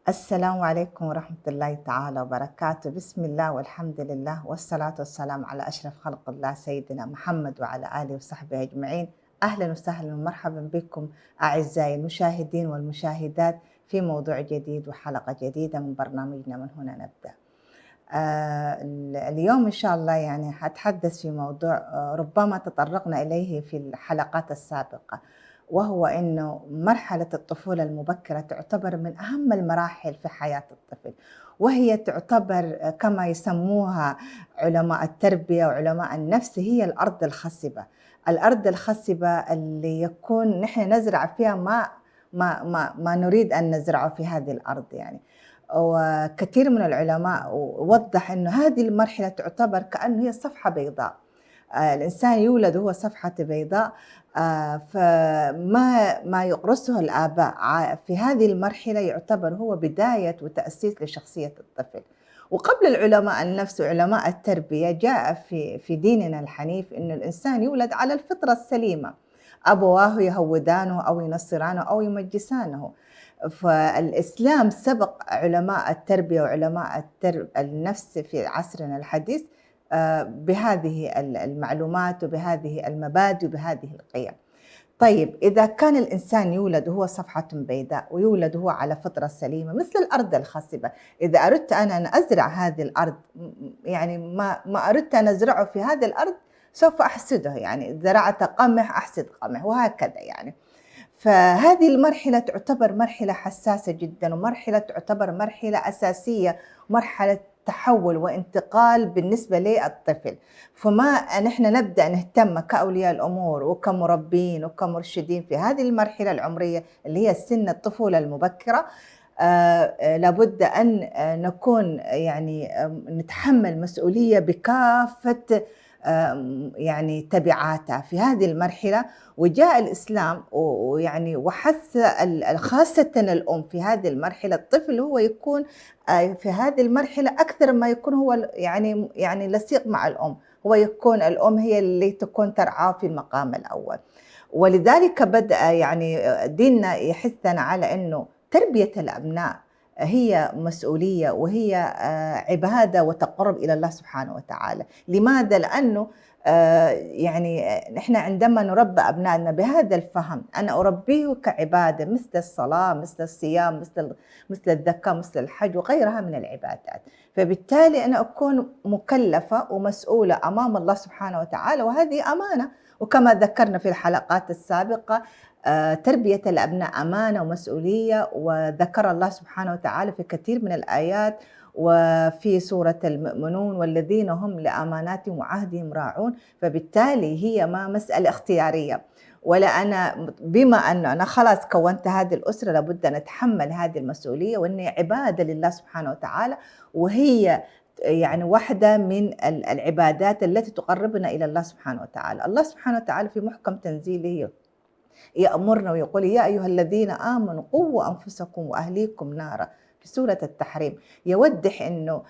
السلام عليكم ورحمة الله تعالى وبركاته. بسم الله والحمد لله والصلاة والسلام على أشرف خلق الله سيدنا محمد وعلى آله وصحبه أجمعين. أهلا وسهلا ومرحبا بكم أعزائي المشاهدين والمشاهدات في موضوع جديد وحلقة جديدة من برنامجنا من هنا نبدأ. اليوم إن شاء الله يعني حتحدث في موضوع ربما تطرقنا إليه في الحلقات السابقة، وهو إنه مرحلة الطفولة المبكرة تعتبر من أهم المراحل في حياة الطفل، وهي تعتبر كما يسموها علماء التربية وعلماء النفس هي الأرض الخصبة. الأرض الخصبة اللي يكون نحن نزرع فيها ما نريد أن نزرعه في هذه الأرض يعني. وكثير من العلماء وضح إنه هذه المرحلة تعتبر كأنه هي صفحة بيضاء. الإنسان يولد وهو صفحة بيضاء، فما يغرسه الآباء في هذه المرحلة يعتبر هو بداية وتأسيس لشخصية الطفل. وقبل العلماء النفس وعلماء التربية جاء في ديننا الحنيف إن الإنسان يولد على الفطرة السليمة، أبواه يهودانه أو ينصرانه أو يمجسانه. فالإسلام سبق علماء التربية وعلماء النفس في عصرنا الحديث بهذه المعلومات وبهذه المبادئ وبهذه القيم. طيب إذا كان الإنسان يولد وهو صفحة بيضاء ويولد هو على فطرة سليمة مثل الأرض الخصبة، إذا أردت أنا أن أزرع هذه الأرض، يعني ما أردت أن أزرعه في هذه الأرض سوف أحسده، يعني زرعت قمح أحسد قمح وهكذا يعني. فهذه المرحلة تعتبر مرحلة حساسة جدا، ومرحلة تعتبر مرحلة أساسية، مرحلة تحول وانتقال بالنسبة للطفل. فما نحن نبدأ نهتم كأولياء الأمور وكمربين وكمرشدين في هذه المرحلة العمرية اللي هي سن الطفولة المبكرة، لابد أن نكون يعني نتحمل مسؤولية بكافة يعني تبعاتها في هذه المرحلة. وجاء الإسلام ويعني وحث خاصة الأم في هذه المرحلة. الطفل هو يكون في هذه المرحلة أكثر ما يكون هو يعني لصيق مع الأم، هو يكون الأم هي اللي تكون ترعاه في المقام الأول. ولذلك بدأ يعني ديننا يحثنا على أنه تربية الأبناء هي مسؤولية وهي عبادة وتقرب إلى الله سبحانه وتعالى. لماذا؟ لأنه يعني نحن عندما نربى أبنائنا بهذا الفهم، أنا أربيه كعبادة مثل الصلاة مثل الصيام مثل الزكاة مثل الحج وغيرها من العبادات. فبالتالي أنا أكون مكلفة ومسؤولة أمام الله سبحانه وتعالى، وهذه أمانة. وكما ذكرنا في الحلقات السابقة تربية الأبناء أمانة ومسؤولية، وذكر الله سبحانه وتعالى في كثير من الآيات وفي سورة المؤمنون والذين هم لأماناتهم وعهدهم راعون. فبالتالي هي ما مسألة اختيارية، ولا أنا بما أن أنا خلاص كونت هذه الأسرة لابد أن أتحمل هذه المسؤولية، وأني عبادة لله سبحانه وتعالى، وهي يعني واحدة من العبادات التي تقربنا إلى الله سبحانه وتعالى. الله سبحانه وتعالى في محكم تنزيله يأمرنا ويقول يا أيها الذين آمنوا قوا أنفسكم وأهليكم نارا في سورة التحريم. يوضح أنه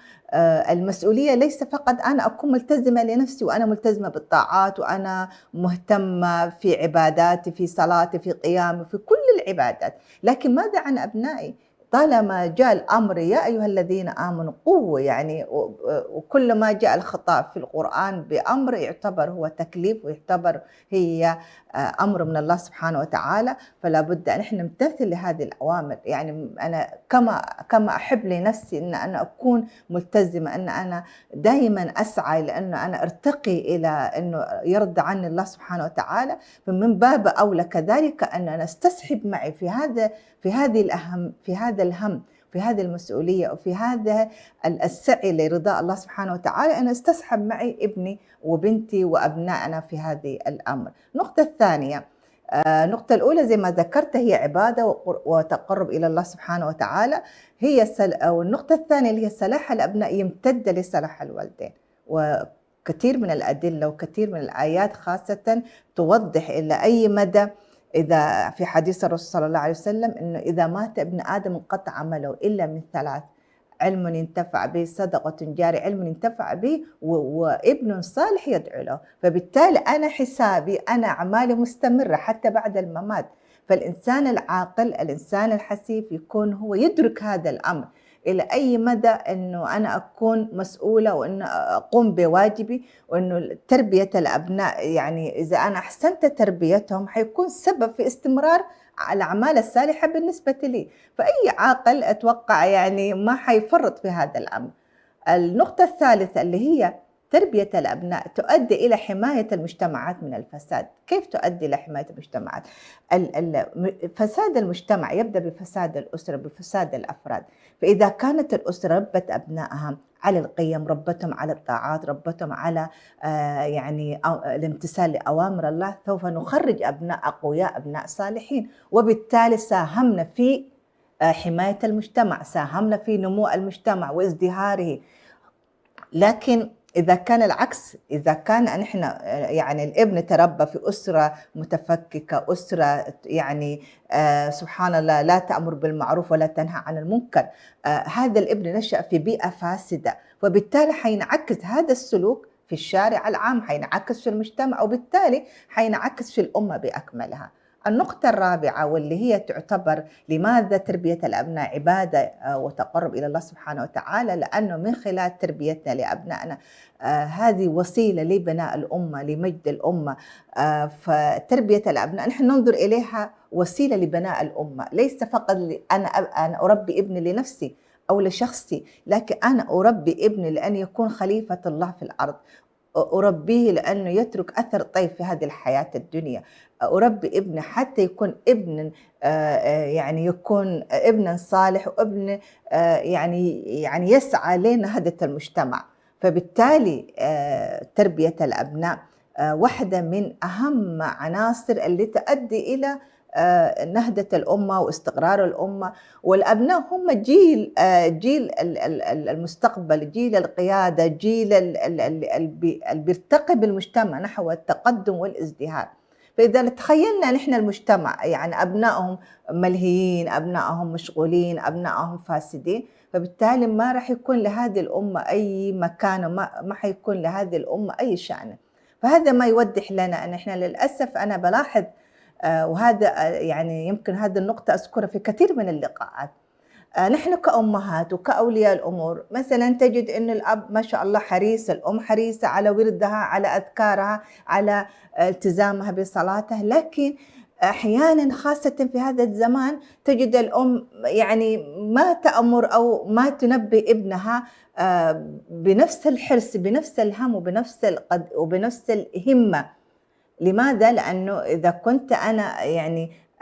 المسؤولية ليس فقط أنا أكون ملتزمة لنفسي وأنا ملتزمة بالطاعات وأنا مهتمة في عباداتي في صلاتي في قيامي في كل العبادات، لكن ماذا عن أبنائي؟ طالما جاء الأمر يا أيها الذين آمنوا قوة، يعني وكل ما جاء الخطاب في القرآن بأمر يعتبر هو تكليف ويعتبر هي أمر من الله سبحانه وتعالى. فلا بد أن احنا نمتثل لهذه الأوامر. يعني أنا كما أحب لنفسي أن أنا أكون ملتزمة، أن أنا دائما أسعى لأن أنا أرتقي إلى أنه يرضى عني الله سبحانه وتعالى، فمن باب أولى كذلك أن أنا أستصحب معي في هذا الهم في هذه المسؤولية وفي هذا السعي لرضاء الله سبحانه وتعالى، أنا استصحب معي ابني وبنتي وأبنائنا في هذه الأمر. النقطة الثانية، النقطة الأولى زي ما ذكرت هي عبادة وتقرب إلى الله سبحانه وتعالى، والنقطة الثانية اللي هي صلاح الأبناء يمتد لصلاح الوالدين. وكثير من الأدلة وكثير من الآيات خاصة توضح إلى أي مدى، إذا في حديث الرسول صلى الله عليه وسلم إنه إذا مات ابن آدم انقطع عمله إلا من ثلاث: علم ينتفع به، صدقة جارية، علم ينتفع به، وابن صالح يدعو له. فبالتالي أنا حسابي، أنا أعمالي مستمرة حتى بعد الممات. فالإنسان العاقل، الإنسان الحسيب يكون هو يدرك هذا الأمر إلى أي مدى إنه أنا أكون مسؤولة وإنه أقوم بواجبي، وإنه تربية الأبناء يعني إذا أنا أحسنت تربيتهم حيكون سبب في استمرار الأعمال الصالحة بالنسبة لي، فأي عاقل أتوقع يعني ما حيفرط في هذا الأمر. النقطة الثالثة اللي هي تربية الأبناء تؤدي إلى حماية المجتمعات من الفساد. كيف تؤدي إلى حماية المجتمعات؟ فساد المجتمع يبدأ بفساد الأسرة، بفساد الأفراد. فإذا كانت الأسرة ربت أبنائها على القيم، ربتهم على الطاعات، ربتهم على يعني الامتثال لأوامر الله، سوف نخرج أبناء أقوياء، أبناء صالحين، وبالتالي ساهمنا في حماية المجتمع، ساهمنا في نمو المجتمع وازدهاره. لكن إذا كان العكس، إذا كان نحن يعني الابن تربى في أسرة متفككة، أسرة يعني سبحان الله لا تأمر بالمعروف ولا تنهى عن المنكر، هذا الابن نشأ في بيئة فاسدة، وبالتالي حينعكس هذا السلوك في الشارع العام، حينعكس في المجتمع، وبالتالي حينعكس في الأمة بأكملها. النقطة الرابعة واللي هي تعتبر لماذا تربية الأبناء عبادة وتقرب إلى الله سبحانه وتعالى، لأنه من خلال تربيتنا لأبنائنا هذه وسيلة لبناء الأمة، لمجد الأمة. فتربية الأبناء نحن ننظر إليها وسيلة لبناء الأمة، ليس فقط أنا أربي ابني لنفسي أو لشخصي، لكن أنا أربي ابني لأن يكون خليفة الله في الأرض، أربيه لأنه يترك أثر طيب في هذه الحياة الدنيا، أربي ابني حتى يكون ابن يعني يكون ابنا صالح، وابن يعني يسعى لنهضة المجتمع. فبالتالي تربية الأبناء واحدة من أهم عناصر اللي تؤدي إلى نهضة الأمة واستقرار الأمة. والأبناء هم جيل المستقبل، جيل القيادة، جيل اللي بيرتقي بالمجتمع نحو التقدم والازدهار. فإذا تخيلنا نحن المجتمع يعني أبنائهم ملهيين، أبنائهم مشغولين، أبنائهم فاسدين، فبالتالي ما راح يكون لهذه الأمة أي مكان، وما حيكون لهذه الأمة أي شأن. فهذا ما يوضح لنا أن إحنا للأسف أنا بلاحظ وهذا يعني يمكن هذه النقطة أذكرها في كثير من اللقاءات. نحن كأمهات وكأولياء الأمور مثلا تجد أن الأب ما شاء الله حريص، الأم حريصة على وردها، على أذكارها، على التزامها بصلاتها، لكن أحيانا خاصة في هذا الزمان تجد الأم يعني ما تأمر أو ما تنبه ابنها بنفس الحرص، بنفس الهم، وبنفس الهمة. لماذا؟ لأنه إذا كنت أنا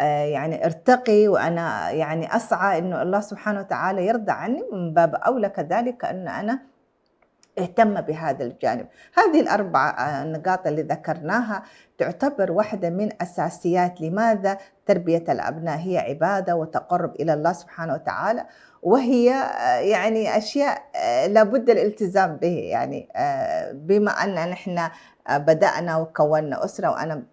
يعني ارتقي وأنا يعني أسعى إنه الله سبحانه وتعالى يرضى عني، من باب أولى كذلك أن أنا اهتم بهذا الجانب. هذه الأربع نقاط اللي ذكرناها تعتبر واحدة من أساسيات لماذا تربية الأبناء هي عبادة وتقرب إلى الله سبحانه وتعالى، وهي يعني أشياء لابد الالتزام به. يعني بما أن نحن بدأنا وكونا أسرة، وأنا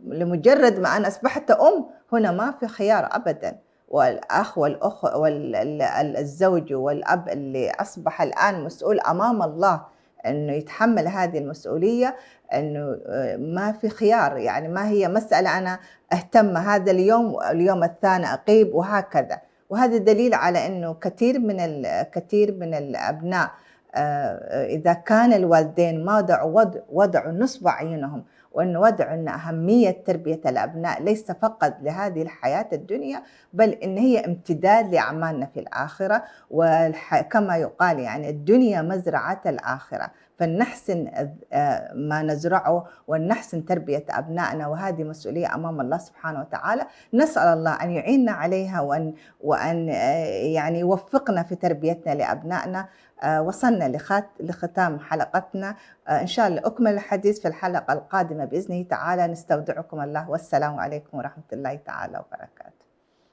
لمجرد ما أنا أصبحت أم هنا ما في خيار أبداً، والأخ والأخ والزوج والأب اللي أصبح الآن مسؤول أمام الله أنه يتحمل هذه المسؤولية، أنه ما في خيار. يعني ما هي مسألة أنا أهتم هذا اليوم واليوم الثاني أغيب وهكذا. وهذا دليل على أنه كثير من الأبناء إذا كان الوالدين ما وضعوا نصب عينهم وأن وضعوا أن أهمية تربية الأبناء ليس فقط لهذه الحياة الدنيا، بل إن هي امتداد لأعمالنا في الآخرة. وكما يقال يعني الدنيا مزرعة الآخرة، فلنحسن ما نزرعه ونحسن تربية أبنائنا، وهذه مسؤولية أمام الله سبحانه وتعالى. نسأل الله أن يعيننا عليها وأن يعني يوفقنا في تربيتنا لأبنائنا. وصلنا لختام حلقتنا، إن شاء الله أكمل الحديث في الحلقة القادمة بإذنه تعالى. نستودعكم الله، والسلام عليكم ورحمة الله تعالى وبركاته.